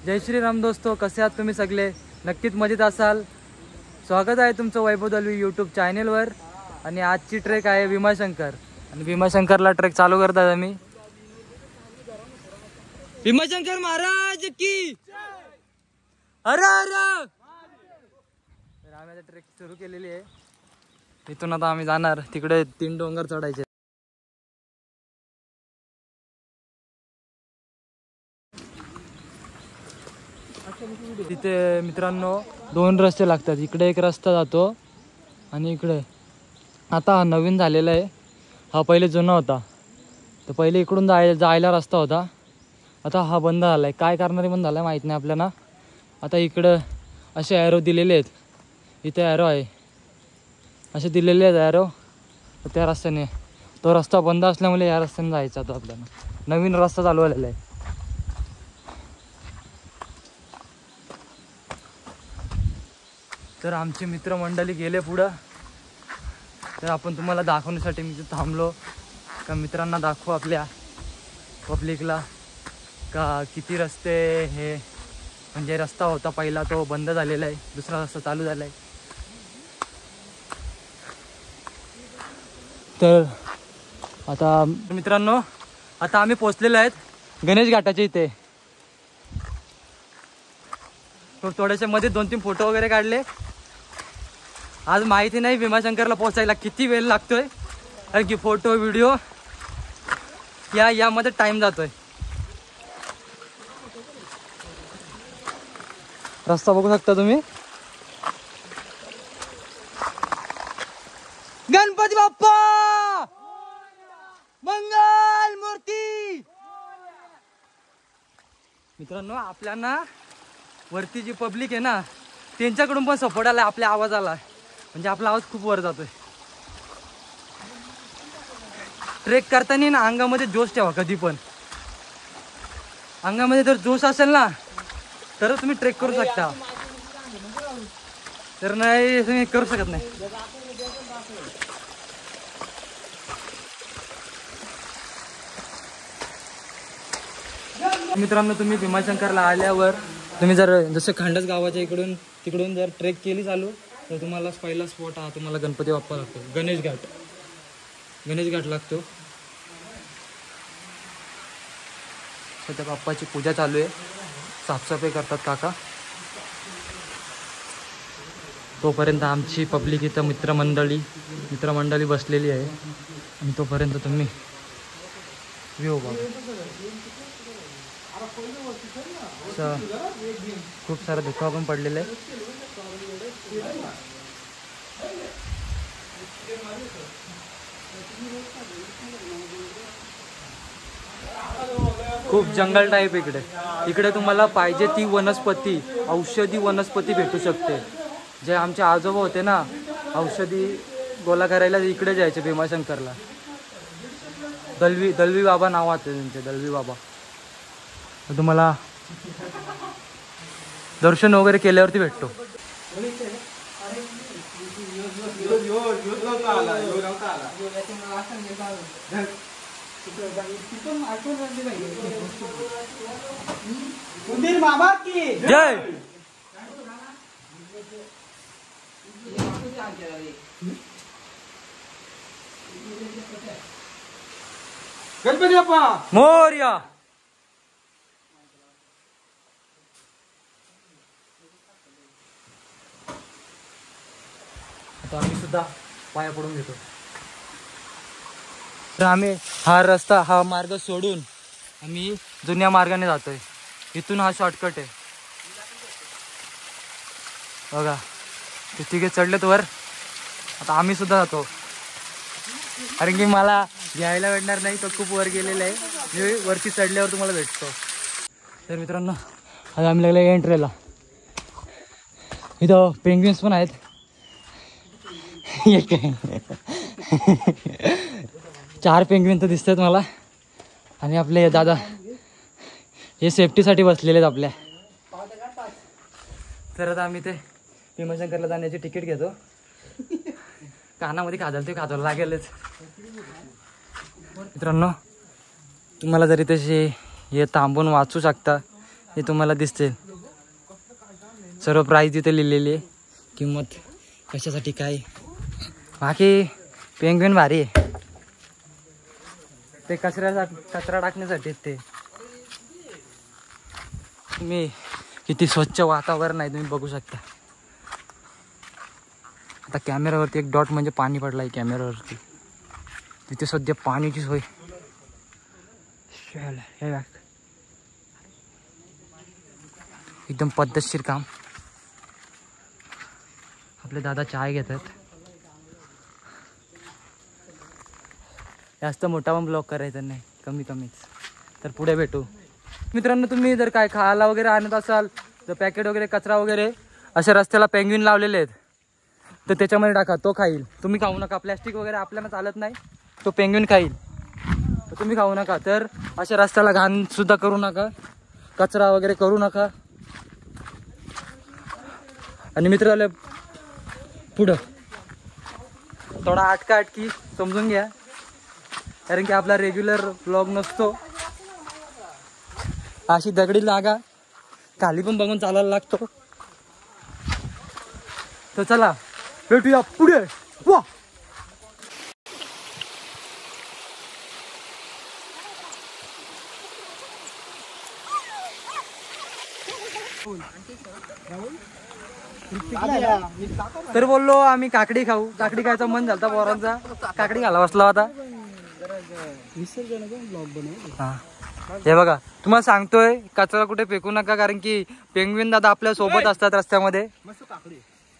जय श्रीराम दोस्तो, कसे आहात तुम्ही सगळे? नक्कीच मजेत असाल. स्वागत आहे तुमचं वैभव दलवी यूट्यूब चॅनेलवर. आणि आजची ट्रेक आहे भीमाशंकर. आणि भीमाशंकरला ट्रेक चालू करतात आम्ही. भीमाशंकर महाराज की हर हर. तर आम्ही आता ट्रेक सुरू केलेली आहे. इथून आता आम्ही जाणार तिकडे 3 डोंगर चढायचे. तिथे मित्रांनो 2 रस्ते लागतात. इकडे एक रस्ता जातो आणि इकडे आता हा नवीन झालेला आहे. हा पहिले जुना होता. तर पहिले इकडून जायला रस्ता होता. आता हा बंद झाला आहे. काय कारणाने बंद झाला आहे माहीत नाही आपल्याला. आता इकडं असे ॲरो दिलेले आहेत. इथे ॲरो आहे, असे दिलेले आहेत ॲरो. त्या रस्त्याने तो रस्ता बंद असल्यामुळे या रस्त्याने जायचा होता आपल्याला. नवीन रस्ता चालू झालेला आहे. तर आमचे मित्रमंडळी गेले पुढं. तर आपण तुम्हाला दाखवण्यासाठी मी थांबलो का मित्रांना दाखवू आपल्या पब्लिकला का किती रस्ते हे, म्हणजे रस्ता होता पहिला तो बंद झालेला आहे, दुसरा रस्ता चालू झाला आहे. तर आता मित्रांनो आता आम्ही पोचलेलो आहेत गणेश घाटाच्या इथे. थोड्याशा मध्ये 2-3 फोटो वगैरे काढले. आज माहिती नाही भीमाशंकरला पोहोचायला किती वेळ लागतोय, कारण की फोटो व्हिडिओ यामध्ये टाइम जातोय. रस्ता बघू शकता तुम्ही. गणपती बाप्पा मंगल मूर्ती. मित्रांनो आपल्याला वरती जी पब्लिक आहे ना त्यांच्याकडून पण सपोर्ट आला आपल्या आवाजाला. म्हणजे आपला आवाज खूप वर जातोय. ट्रेक करताना ना अंगामध्ये जोश ठेवा. कधी पण अंगामध्ये जर जोश असेल ना तर तुम्ही ट्रेक करू शकता. तर नाही तुम्ही करू शकत नाही. मित्रांनो तुम्ही भीमाशंकरला आल्यावर तुम्ही जर जसं खांडस गावाच्या तिकडून जर ट्रेक केली चालू तर तुम्हाला पहिला स्पॉट हा तुम्हाला गणपती बाप्पा लागतो. गणेश घाट लागतो. सध्या बाप्पाची पूजा चालू आहे. साफसफाई करतात काका. तोपर्यंत आमची पब्लिक इथं मित्रमंडळी बसलेली आहे. आणि तोपर्यंत तुम्ही व्ह्यू बघा. खूप सारा धुका पण पडलेला आहे. खूप जंगल टाईप इकडे तुम्हाला पाहिजे ती वनस्पती, औषधी वनस्पती भेटू शकते. जे आमचे आजोबा होते ना औषधी गोळा करायला इकडे जायचे भीमाशंकरला. दलवी बाबा नाव आहे त्यांचे, दलवी बाबा. तुम्हाला दर्शन वगैरे केल्यावरती भेटतो. बाबा की जय. गणपती बाप्पा मोरया. आता आम्ही सुद्धा पाया पडून घेतो. तर आम्ही हा मार्ग सोडून आम्ही जुन्या मार्गाने जातोय. इथून हा शॉर्टकट आहे बघा. ते तिघे चढलेत वर. आता आम्ही सुद्धा जातो, कारण की मला घ्यायला भेटणार नाही. तो खूप वर गेलेला आहे. मी वरती चढल्यावर तुम्हाला भेटतो. तर मित्रांनो आता आम्ही लागले एंट्रीला. इथं पेंग्विन्स पण आहेत. 4 पेंग्विन तर दिसतात मला. आणि आपले दादा हे सेफ्टीसाठी बसलेले आहेत आपल्या. तर आता आम्ही ते भीमाशंकरला जाण्याची तिकीट घेतो. कानामध्ये खाजल लागेलच. मित्रांनो तुम्हाला जरी तसे हे थांबून वाचू शकता हे तुम्हाला दिसते. सर्व प्राईस तिथे लिहिलेली आहे, किंमत कशासाठी काय. बाकी पेंग्विन भारी आहे. ते कचरा टाकण्यासाठी ते. तुम्ही किती स्वच्छ वातावरण आहे तुम्ही बघू शकता. आता कॅमेऱ्यावरती एक डॉट म्हणजे पाणी पडलं आहे कॅमेऱ्यावरती. तिथे सध्या पाण्याची सोय. एकदम पद्धतशीर काम. आपले दादा चाय घेतात. जास्त मोठा पण ब्लॉग करायचा नाही, कमीच. तर पुढे भेटू मित्रांनो. तुम्ही जर काय खायला वगैरे आणत असाल तर पॅकेट वगैरे कचरा वगैरे अशा रस्त्याला पेंग्विन लावलेले आहेत तर त्याच्यामध्ये टाका, तो खाईल. तुम्ही खाऊ नका. प्लॅस्टिक वगैरे आपल्याला चालत नाही, तो पेंग्विन खाईल. तर तुम्ही खाऊ नका. तर अशा रस्त्याला घाण सुद्धा करू नका, कचरा वगैरे करू नका. आणि मित्राला पुढं थोडा अटकी समजून घ्या, कारण की आपला रेग्युलर ब्लॉग नसतो. अशी दगडी लागा, खाली पण बघून चालायला लागतो. तर चला भेटूया पुढे. वा तर बोललो आम्ही काकडी खाऊ. काकडी खायचं मन झालं पोरांचा, काकडी खायला बसला होता. हा हे बघा, तुम्हाला सांगतोय कचरा कुठे फेकू नका, कारण की पेंग्विन दादा आपल्या सोबत असतात रस्त्यामध्ये.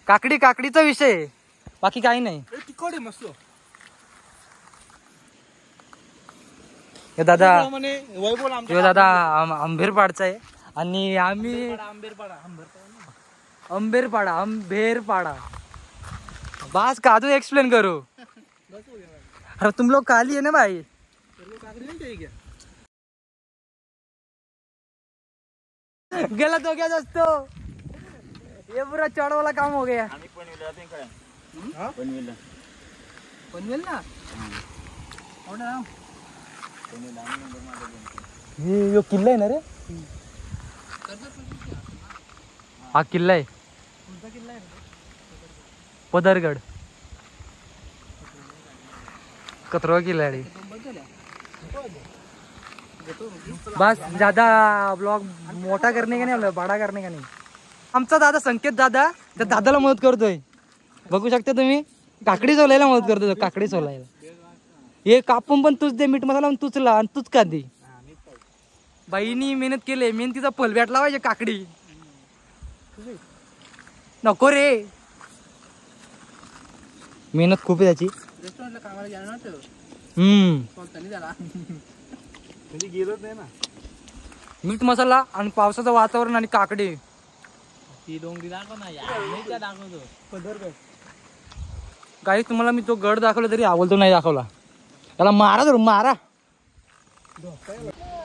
काकडीचा विषय, बाकी काही नाही. हे दादा आंबेरपाडचा आहे आणि आम्ही आंबेरपाडा. बस का तू एक्सप्लेन करू. अरे तुम लोग काली है ना भाई. गेला तो क्या दोस्तो, ये पूरा चढ़ वाला काम हो गया. पनवेल ना ये किल्ला आहे ना रे. हा किल्ला आहे. पदरगड कतरवा किल्ला आहे. बस ज्यादा ब्लॉग मोठा करणे का नाही, बडा करणे का नाही. आमचा दादा संकेत दादा त्या दादाला मदत करतोय, बघू शकता तुम्ही. काकडी सोलायला मदत करतोय, काकडी सोलायला. हे कापून पण तूच दे, मीठ मसाला पण तूच ला आणि तूच का दे. बाईनी मेहनत केली, मेहनतीचा फल भेटला पाहिजे. काकडी नको रे, मेहनत खूप आहे त्याची. मीठ मसाला आणि पावसाचं वातावरण आणि काकडी. काही तुम्हाला मी तो गड दाखवला तरी आवडतो नाही दाखवला, त्याला मारा धरून मारा.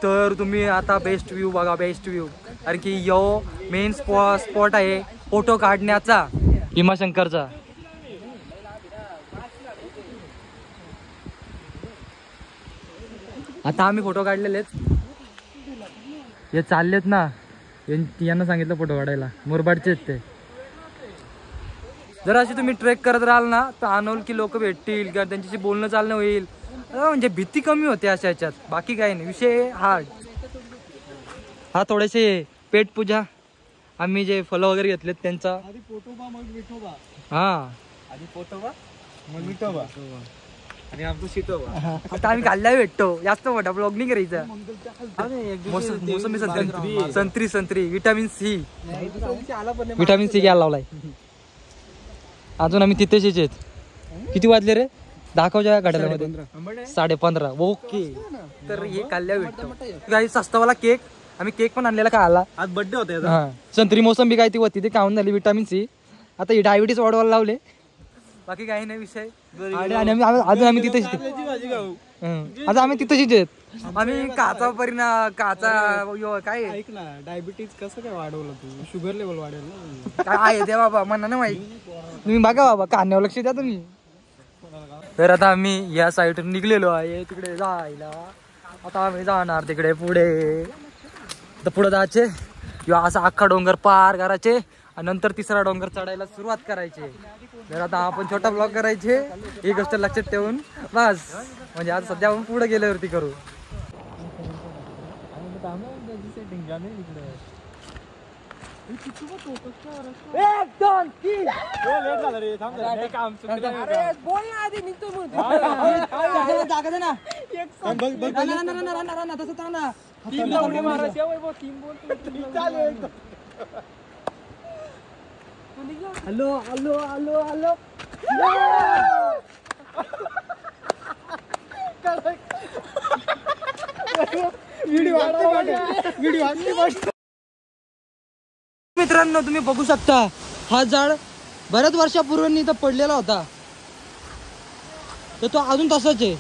तर तुम्ही आता बेस्ट व्ह्यू बघा, बेस्ट व्ह्यू. कारण की यो मेन स्पॉट आहे फोटो काढण्याचा भीमाशंकरचा. आता आम्ही फोटो काढलेले आहेत. हे चाललेत ना, यांना सांगितलं फोटो काढायला, मुरबाडचे आहेत ते. जर अशी तुम्ही ट्रेक करत राहाल ना तर अनोळखी लोक भेटतील किंवा त्यांच्याशी बोलणं चालणं होईल. म्हणजे भीती कमी होते अशा ह्याच्यात, बाकी काही नाही. विषय हा थोडेसे पेट पूजा. आम्ही जे फलं वगैरे घेतलेत त्यांचा. हा आता आम्ही खाल्ल्या भेटतो, जास्त मोठा ब्लॉग नाही करायचा. मोसंबी संत्री विटामिन सी घ्यायला लावलाय. अजून आम्ही तिथेच आहेत. किती वाजले रे, दाखवच्या गाड्यामध्ये 15:30. ओके, तर हे खाल्ल्या भेटतो. काही सस्तावाला केक, आम्ही केक पण आणलेला खायला. आज बर्थडे होता. संत्री मोसंबी काय ती होती ते खाऊन झाली विटामिन सी. आता ही डायबिटीस वाढवायला लावले, बाकी काही नाही विषय. अजून आम्ही तिथेच आता आम्ही तिथेच आहेत. आम्ही काचा परिणाम काय डायबिटीज कसं काय वाढवलं तू, शुगर लेवल वाढेल काय आहे ते बाबा म्हणा ना माहिती. तुम्ही बघा बाबा, कान्यावर लक्ष द्या तुम्ही. तर आता आम्ही या साईडून निघलेलो आहे तिकडे जायला. आता आम्ही जाणार तिकडे पुढे. तर पुढे जायचे किंवा असा अख्खा डोंगर पार करायचे आणि नंतर तिसरा डोंगर चढायला सुरुवात करायची. तर आता आपण छोटा ब्लॉग करायचे ही गोष्ट लक्षात ठेवून बस. म्हणजे आज सध्या आपण पुढे गेल्यावरती करू. एक दोन तीन जागा दे ना. Hello hello hello hello. मित्रांनो तुम्ही बघू शकता हा झाड बऱ्याच वर्षापूर्वी इथं पडलेला होता. तर तो अजून तसाच आहे.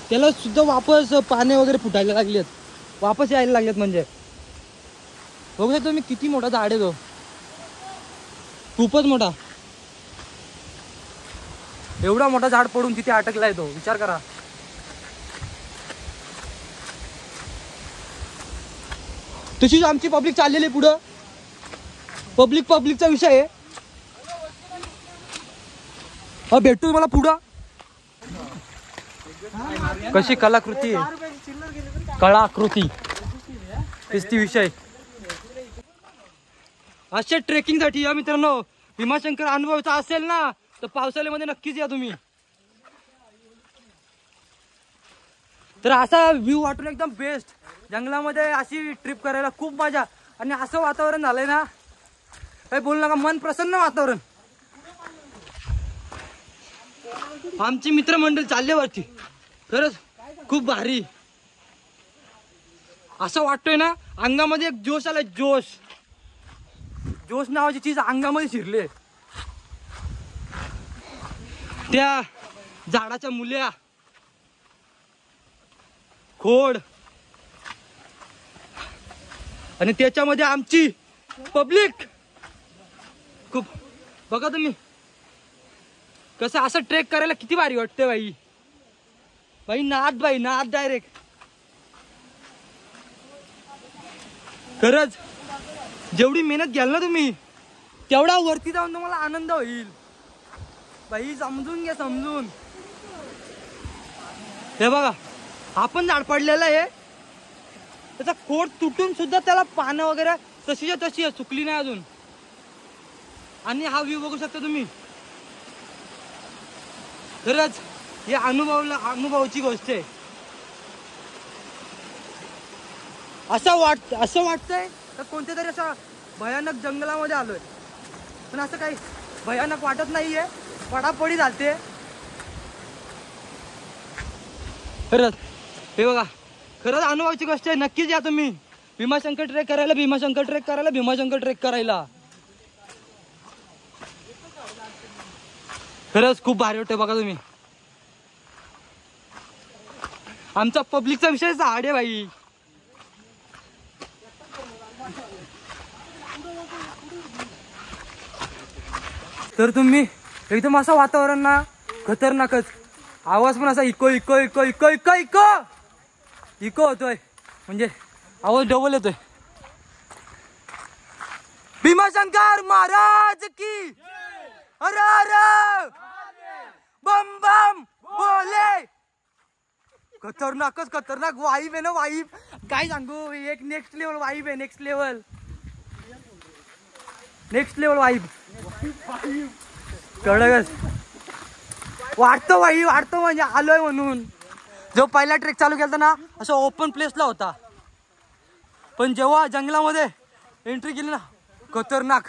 त्याला सुद्धा वापस पाने वगैरे फुटायला लागलेत, वापस यायला लागलेत. म्हणजे बघू शकता तुम्ही किती मोठा झाड आहे तो, खूपच मोठा. एवढा मोठा झाड पडून तिथे अटकलाय तो, विचार करा. तशीच आमची पब्लिक चाललेली पुढं. पब्लिकचा विषय आहे. भेटतो तुम्हाला पुढं. कशी कलाकृती कलाकृती ती विषय. अशा ट्रेकिंग साठी या मित्रांनो भीमाशंकर अनुभवायचा असेल ना तर पावसाळ्यामध्ये नक्कीच या तुम्ही. तर असा व्ह्यू वाटून एकदम बेस्ट. जंगलामध्ये अशी ट्रिप करायला खूप मजा. आणि असं वातावरण झालंय ना काही बोलू नका, मन प्रसन्न वातावरण. आमची मित्रमंडळ चालले वरती, खरंच खूप भारी. असं वाटतोय ना अंगामध्ये एक जोश आलाय. जोश नावाची चीज अंगामध्ये शिरले. त्या झाडाच्या मुल्या, खोड आणि त्याच्यामध्ये आमची पब्लिक खूप. बघा तुम्ही कसं असं ट्रेक करायला किती भारी वाटते बाई. नाद डायरेक्ट. खरंच जेवढी मेहनत घ्याल ना तुम्ही तेवढा वरती जाऊन तुम्हाला आनंद होईल बाई. समजून घ्या, समजून. हे बघा आपण झाड पडलेलं आहे, त्याचा खोड तुटून सुद्धा त्याला पानं वगैरे तशीच्या तशी आहे, सुकली नाही अजून. आणि हा व्ह्यू बघू शकता तुम्ही. खरंच हे अनुभवाची गोष्ट आहे. असं वाटतंय तर कोणत्या तरी असा भयानक जंगलामध्ये आलोय. पण असं काही भयानक वाटत नाहीये, पडापडी झालते. खरंच हे बघा खरंच अनुभवाची गोष्ट आहे. नक्कीच या तुम्ही भीमाशंकर ट्रेक करायला. खरंच खूप भारी वाटतंय. बघा तुम्ही आमचा पब्लिकचा विषय झाड आहे बाई. तर तुम्ही एकदम असं वातावरण ना खतरनाकच. आवाज पण असा इको होतोय, म्हणजे आवाज डबल येतोय. भीमाशंकर महाराज की हर हर बम बम बोले. खतरनाक वाईब आहे ना, वाईब काय सांगू. एक नेक्स्ट लेवल वाईब आहे. नेक्स्ट लेवल वाईब कडकच वाटतो बाई. वाटतो म्हणजे आलोय म्हणून. जो पहिला ट्रेक चालू केला ना असं ओपन प्लेसला होता, पण जेव्हा जंगलामध्ये एंट्री केली ना खतरनाक.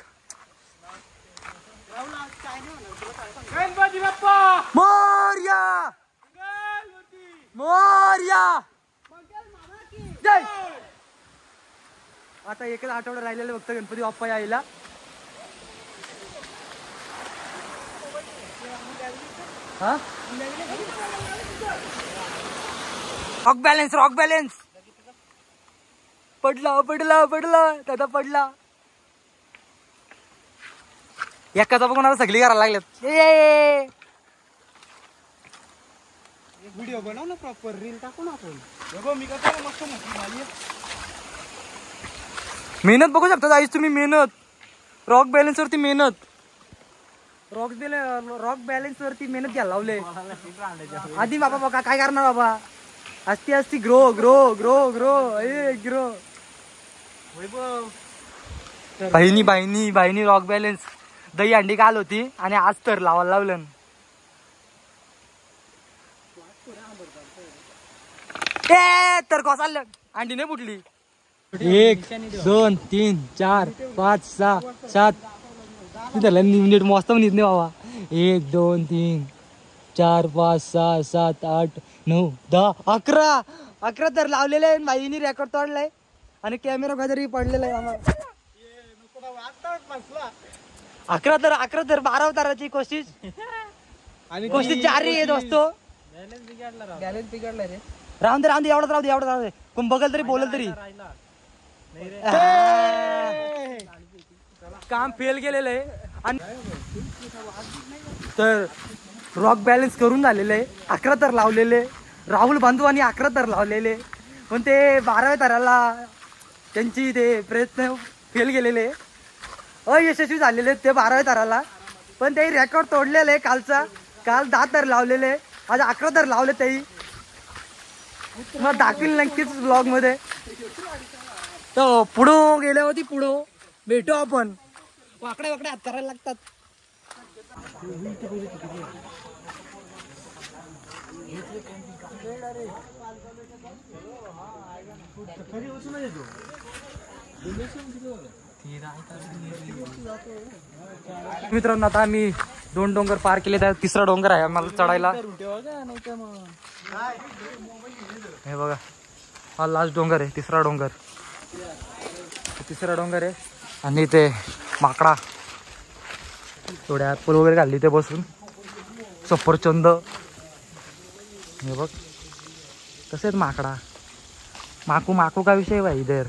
मोरया जय. आता एकच आठवडा राहिलेला फक्त गणपती बाप्पा यायला. हा रॉक बॅलेन्स पडला दादा पडला. एकाचा बघून आता सगळी करायला लागल्यात. व्हिडिओ बनव ना, प्रॉपर रील टाकू ना आपण. मी करतो मस्त मस्त. मेहनत बघू शकता आईच तुम्ही, मेहनत रॉक बॅलन्स वरती मेहनत, रॉक बॅलन्स वरती मेहनत घ्यायला लावले आधी बाबा. बघा काय करणार बाबा, असती असती grow grow grow grow grow. बहिणी रॉक बॅलन्स दही अंडी काल होती आणि आज तर लावायला लावलं. तर कोसाल अंडी नाही फुटली. 1 2 3 4 5 6 7 मिनिट मस्त म्हणत नाही बाबा. 1 2 3 4 5 6 7 8 9 10 11 तर लावलेले आहे. बाईनी रेकॉर्ड तोडलाय आणि कॅमेरा काहीतरी पडलेला आहे आम्हाला. 11 तर 12 उताराची कोशिश जारी आहे दोस्तो. बॅलन्स बिघडला रे. राहून दे एवढं कोण बघल तरी बोलल तरी. काम फेल गेलेलं आहे आणि तर रॉक बॅलन्स करून झालेलं आहे. 11 तर लावलेले, राहुल बांधू आणि 11 तर लावलेले, पण ते 12व्या ताराला त्यांची ते प्रयत्न फेल गेलेले, अयशस्वी झालेले ते 12व्या ताराला. पण ते रेकॉर्ड तोडलेलं आहे काल 10 तर लावलेले, आज 11 तर लावले. तेही मग दाखवील नक्कीच ब्लॉग मध्ये. तर पुढं गेल्या होती, पुढं भेटू आपण. वाकडे हात करायला लागतात. मित्रांनो आता आम्ही 2 डोंगर पार केले, त्या 3रा डोंगर आहे आम्हाला चढायला. हे बघा हा लास्ट डोंगर आहे, 3रा डोंगर. 3रा डोंगर आहे आणि ते माकडा थोड्या ॲपल वगैरे घालली ते बसून. सफरचंद हे बघ कसे आहेत माकडा. माकू का विषय भाई इधर,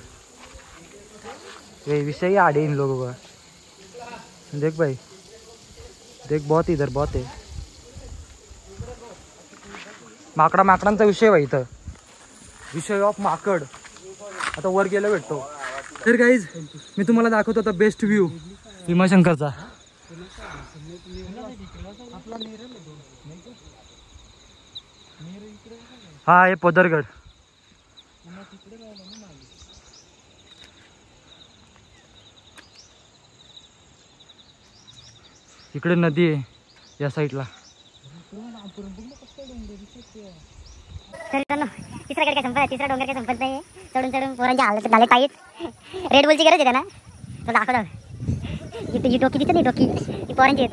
ये विषय आड़े इन लोगों का. देख भाई देख, बहुत इधर बहुत है माकडांचा विषय भाई इथं. विषय ऑफ माकड. आता वर गेला भेटतो. तर गाईज मी तुम्हाला दाखवतो आता बेस्ट व्ह्यू भीमाशंकरचा. हा हे पदरगड. इकडे नदी आहे या साईडला. तिसरा गड काय संपत, 3रा डोंगर काय संपत नाही. चढून पोरांच्या हालत झाले टाईट. रेड बुलची गरज आहे ना, तो दाखवतो. ही डोकी दिसत नाही, डोकी ही पोरांची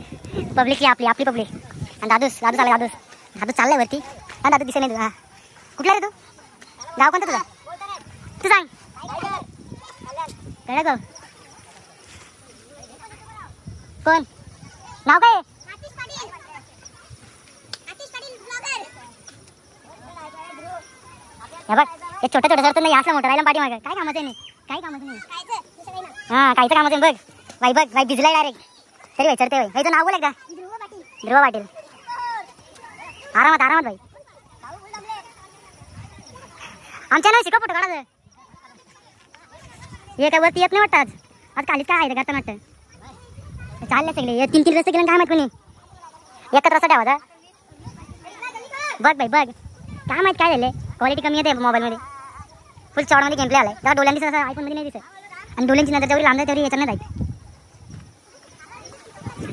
पब्लिकची, आपली पब्लिक. आणि दादूस चाललाय वरती. हा दादू दिसत नाही तू. हा कुठला रे तू, गाव कोणतं तुझा, तू सांग. कळलं गाव कोण, नाव काय. बघ एक छोट्या सरत नाही, असला मोठा राहिला पाठी मागे. काय कामाचं नाही, काय कामाचं नाही. हा काहीच कामाचं नाही. बघ बाई भिजलाय डायरेक्ट तरी चढते बाई. नाव बोल एकदा, ध्रुव पाटील. आरामात भाई. आमच्या नाव शिका फोटो काढायचं. हे काय वरती येत नाही वाटतं. आज खालीच काय आहे करता वाटतं. चालले सगळे 3 रस्ते गेले काय माहित कोणी. एकच रस्ता ठेवायचा. बघ काय माहित काय झालं. क्वालिटी कमी येते मोबाईलमध्ये. फुल चॉडमध्ये गेम प्ले आलाय. तेव्हा डोल्यांनी असं आयफोनमध्ये नाही दिसत. आणि डोल्यांची नंतर जेवढी लांब तेवढी याच्यानं जाईल.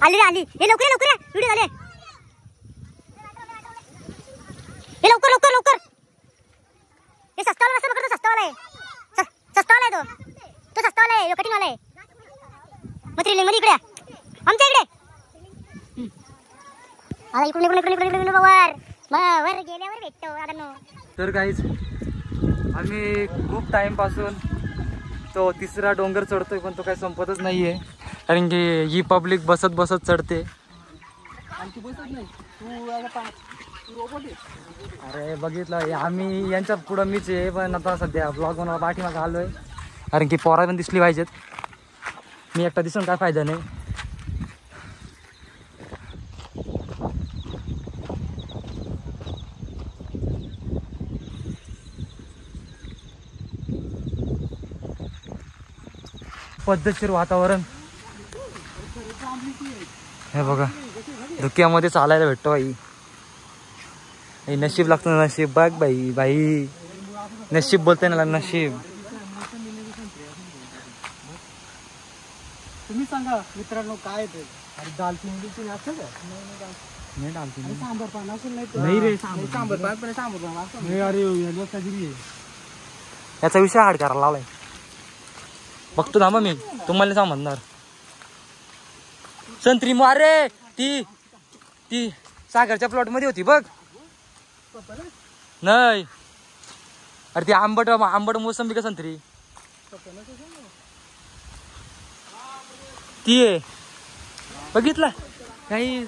आली हे लवकर व्हिडिओ झाले. हे लवकर हे सस्तावाला रस्ता पकडतो. सस्तावाला आहे तो सस्तावाला आहे, कठीणवाला आहे. मग थ्रिलिंग मध्ये इकडे आमच्या इकडे. आता इकडून वर गेल्यावर भेटतो. आता तर काहीच आम्ही खूप टाइम पासून तो 3रा डोंगर चढतोय, पण तो काही संपतच नाहीये. कारण की ही पब्लिक बसत चढते. अरे बघितलं आम्ही यांच्या पुढं मीच आहे. पण आता सध्या ब्लॉग बनवायला पाठीमागे आलोय, कारण की पोरा पण दिसली पाहिजेत. मी एकटा दिसून काय फायदा नाही. पद्धतशीर वातावरण. हे बघा धुक्यामध्ये चालायला भेटतो बाई. नशीब लागतं, नशीब बघ बाई. बाई नशीब बोलते ना, नशीब. तुम्ही सांगा मित्रांनो काय ते. अरे दालचिनी असतं का? नाही दालचिनी. सांबर पान असेल नाही रे, सांबर पान पण सांबर पान असतं. अरे याचा विषय हाड करायला लावलाय. बघतो थांबा मी तुम्हाला समजणार. संत्री मारे ती सागरच्या प्लॉट मध्ये होती बघ. नाही अरे ती आंबट मोसंबी का संत्री ती आहे. बघितलं काही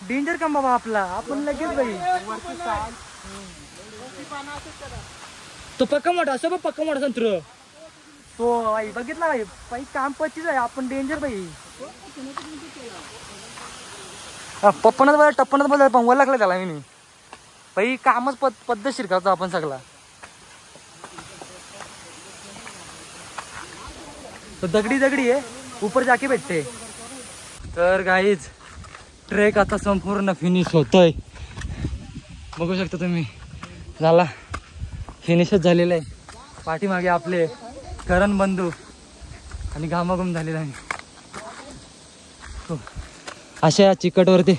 डेंजर काम बाबा आपला. आपण लगेच बाई तो पक्का मोठा असं बघ, पक्का मोठा संत्र तो बाई. बघितला बाई बाई काम पच्चीच आहे. आपण डेंजर बाई. पप्पनच बोला टप्पनच बोला पण वर लागला त्याला मी बाई. कामच पद्धतशीर करतो आपण सगळा. तो दगडी आहे ऊपर जाके भेटते. तर गाईज ट्रेक आता संपूर्ण फिनिश होतोय. बघू शकता तुम्ही. झाला फिनिशच झालेलं आहे. पाठीमागे आपले करण बंधू आणि घामाघूम झालेला आहे. अशा चिकटवरती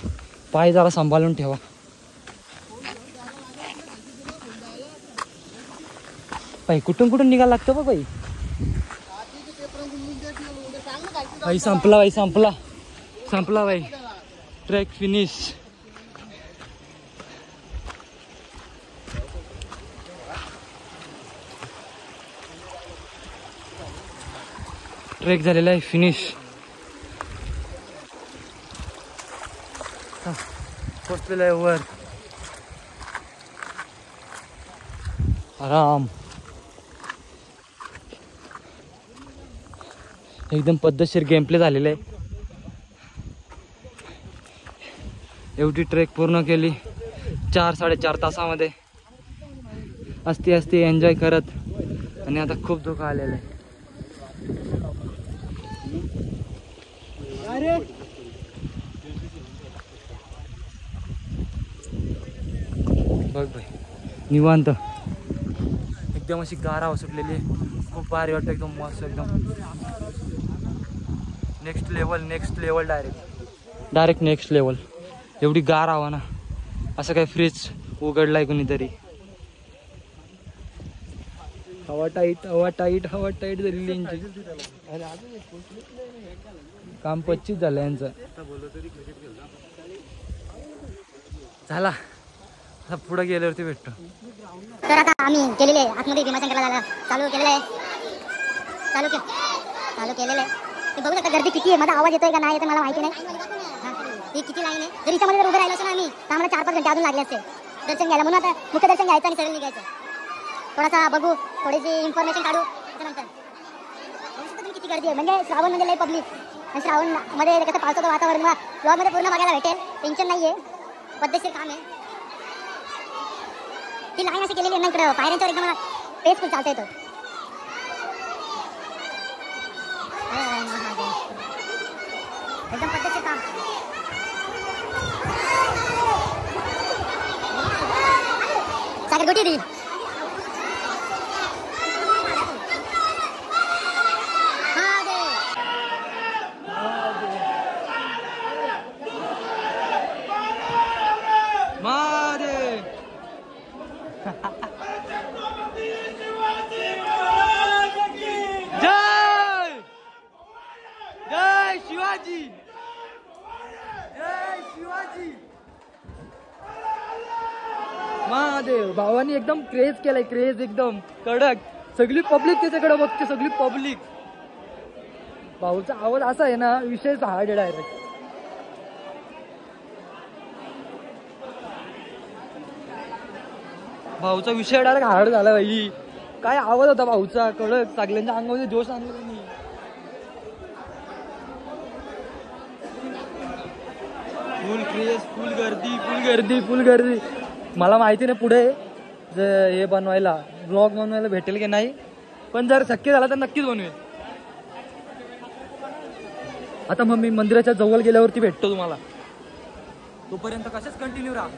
पाय जरा सांभाळून ठेवा. बाई कुठून निघायला लागतं बघ बाई. बाई संपला बाई. Trek finish. ट्रेक झालेला आहे फिनिश. पोचलेलं आहे वर. आराम. एकदम पद्धतशीर गेम प्ले झालेला आहे. एवढी ट्रेक पूर्ण केली 4-4.5 तासामध्ये. असते एन्जॉय करत. आणि आता खूप धोका आलेला आहे. बघ भाई निवांत एकदम अशी गार हवा सुटलेली आहे. खूप भारी वाटतं. एकदम मस्त. एकदम next level direct next level. एवढी गार हवा ना. असं काय फ्रीज उघडलाय कोणीतरी. हवा टाईट झालेली यांची. काम 25 झालं यांचं. झाला आता पुढे गेल्यावरती भेटतो. तर आता आम्ही गेलेले आतमध्ये भीमाशंकरला जायला चालू केलेलं आहे. ते बघू शकता गर्दी किती आहे. माझा आवाज येतोय का नाही येतोय मला माहिती नाही. ही किती लाईन आहे. जर हिच्यामध्ये जर उभं राहिलो असं ना आम्ही तर आम्हाला 4-5 घंटे अजून लागले असते दर्शन घ्यायला. म्हणून आता मुख्य दर्शन घ्यायचं आणि सरळ निघायचं. थोडासा बघू, थोडीशी इन्फॉर्मेशन काढू त्याच्यानंतर. बघू शकता तुम्ही किती गर्दी आहे. म्हणजे श्रावण म्हणजे लई पब्लिक. आणि श्रावण मध्ये कसं पावसाचं वातावरण ब्लॉग मध्ये पूर्ण बघायला भेटेल. टेन्शन नाहीये. पद्धतशीर काम आहे. ती लाईन अशी केलेली आहे ना इकडं पायऱ्यांच्यावर एकदम पेसफुल चालता येतं. एकदम पद्धतशीर काम. सागर गोटी दी महादेव. भावानी एकदम क्रेज केलाय. क्रेज एकदम कडक. सगळी पब्लिक त्याच्याकडे बघते. सगळी पब्लिक. भाऊचा आवाज असा आहे ना विषय हार्ड डायरेक्ट. भाऊचा विषय डायरेक्ट हार्ड झाला भाई. काय आवाज होता भाऊचा कडक. सगळ्यांच्या अंगामध्ये जोश आणला त्यांनी. फुल क्रेज, फुल गर्दी. मला माहिती नाही पुढे हे बनवायला ब्लॉग बनवायला भेटेल की नाही. पण जर शक्य झाला तर नक्कीच बनवेल. आता मग मी मंदिराच्या जवळ गेल्यावरती भेटतो तुम्हाला. तोपर्यंत कशाच कंटिन्यू राहा.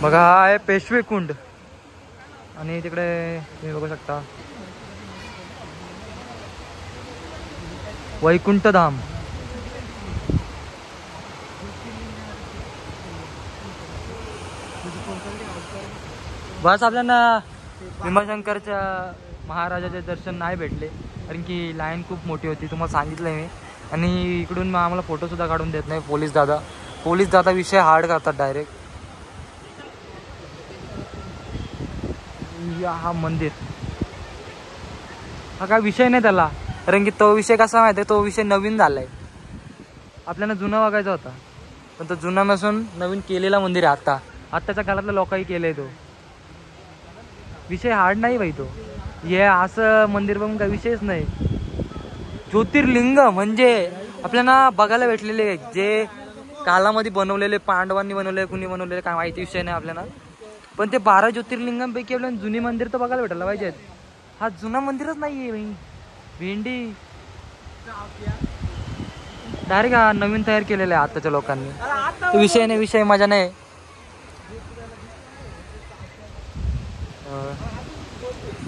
बघा हा आहे पेशवे कुंड आणि तिकडे तुम्ही बघू शकता वैकुंठ धाम. बस आपल्याला भीमाशंकरच्या महाराजाचे दर्शन नाही भेटले कारण की लाईन खूप मोठी होती, तुम्हाला सांगितलंय मी. आणि इकडून आम्हाला फोटो सुद्धा काढून देत नाही पोलीस दादा विषय हार्ड करतात डायरेक्ट. हा मंदिर हा काय विषय नाही त्याला, कारण की तो विषय कसा माहिती आहे, तो विषय नवीन झालाय. आपल्याला जुना बघायचा होता पण तो जुना नसून नवीन केलेला मंदिर आहे. आत्ताच्या काळातल्या लोकांनी केलंय. तो विषय हार्ड नाही भाई. तो हे असं मंदिर बघून काही विषयच नाही. ज्योतिर्लिंग म्हणजे आपल्याला बघायला भेटलेले जे कालामध्ये बनवलेले, पांडवांनी बनवलेले, कुणी बनवलेले काय माहिती विषय नाही आपल्याला. पण ते 12 ज्योतिर्लिंगांपैकी आपल्याला जुनी मंदिर तर बघायला भेटायला पाहिजेत. हा जुना मंदिरच नाहीये भाई. भेंडी डायरेक्ट हा नवीन तयार केलेला आहे आताच्या लोकांनी. तो विषय नाही, विषय मजा नाही.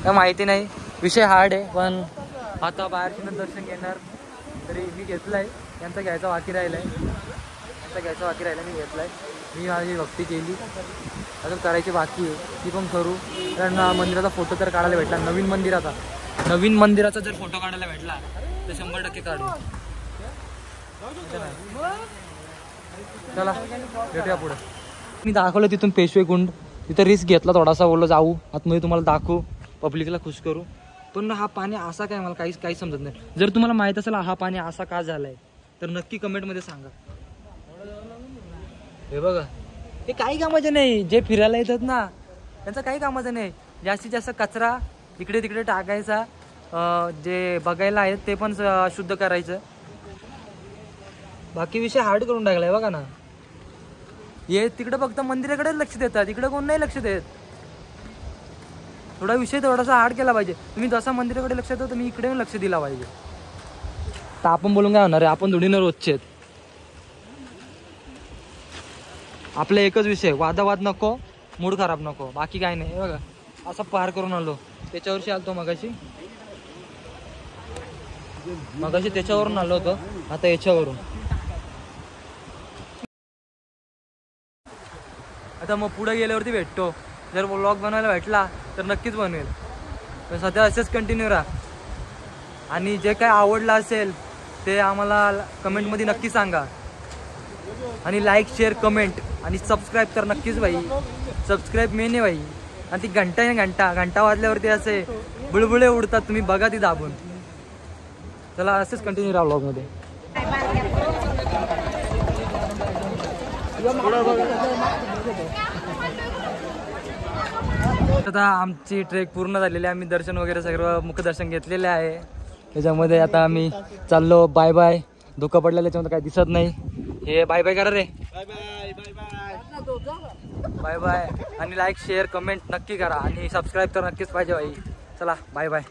काय माहिती नाही, विषय हार्ड आहे. पण आता बाहेरचं दर्शन घेणार तरी मी घेतलाय. यांचा घ्यायचा बाकी राहिलाय, मी घेतलाय. मी माझी भक्ती केली, अजून करायची बाकी आहे, ती पण करू. कारण मंदिराचा फोटो तर काढायला भेटला. नवीन मंदिराचा जर फोटो काढायला भेटला तर 100% काढू. चला भेटूया पुढे. मी दाखवलं तिथून पेशवे कुंड. तिथं रिस्क घेतला थोडासा, बोललो जाऊ आतमध्ये तुम्हाला दाखवू, पब्लिकला खुश करू. पण हा पाणी असा काय मला काही समजत नाही. जर तुम्हाला माहित असेल हा पाणी असा का झालाय तर नक्की कमेंटमध्ये सांगा. हे बघा, हे काही कामाचं नाही. जे फिरायला येतात ना त्यांचं काही कामाचं नाही. जास्तीत जास्त कचरा इकडे तिकडे टाकायचा, जे बघायला आहेत ते पण शुद्ध करायचं. बाकी विषय हार्ड करून टाकलाय बघा ना. हे तिकडे फक्त मंदिराकडे लक्ष देतात, इकडे कोण नाही लक्ष देत. थोडा विषय थोडासा हार्ड केला पाहिजे. तुम्ही जसा मंदिराकडे लक्ष देतो तुम्ही इकडे लक्ष दिला पाहिजे. तर आपण बोलून काय होणार आहे, आपण थोडी ना रोजचे आहेत. आपला एकच विषय, वादावाद नको, मूड खराब नको, बाकी काय नाही. बघा असं पार करून आलो. त्याच्यावरशी आलतो मगाशी त्याच्यावरून आलो होतो, आता याच्यावरून. आता मग पुढे गेल्यावरती भेटतो. जर व्लॉग बनवायला भेटला तर नक्कीच बनवेल. पण सध्या असेच कंटिन्यू राहा. आणि जे काय आवडलं असेल ते आम्हाला कमेंटमध्ये नक्की सांगा. आणि लाईक, शेअर, कमेंट आणि सबस्क्राईब तर नक्कीच भाई. सबस्क्राईब मेन आहे भाई. आणि ती घंटा वाजल्यावरती असे बुळबुळे उडतात, तुम्ही बघा ती दाबून. चला असेच कंटिन्यू राहा व्लॉगमध्ये. आता आमची ट्रेक पूर्ण झालेली आहे. आम्ही दर्शन वगैरे सगळं मुखदर्शन घेतलेले आहे. त्याच्यामध्ये आता आम्ही चाललो. Bye bye. धोका पडलेला त्याच्यामध्ये काही दिसत नाही. हे बाय बाय करा रे. Bye bye. आणि लाईक, शेअर, कमेंट नक्की करा आणि सबस्क्राईब तर नक्कीच पाहिजे भाई. चला बाय बाय.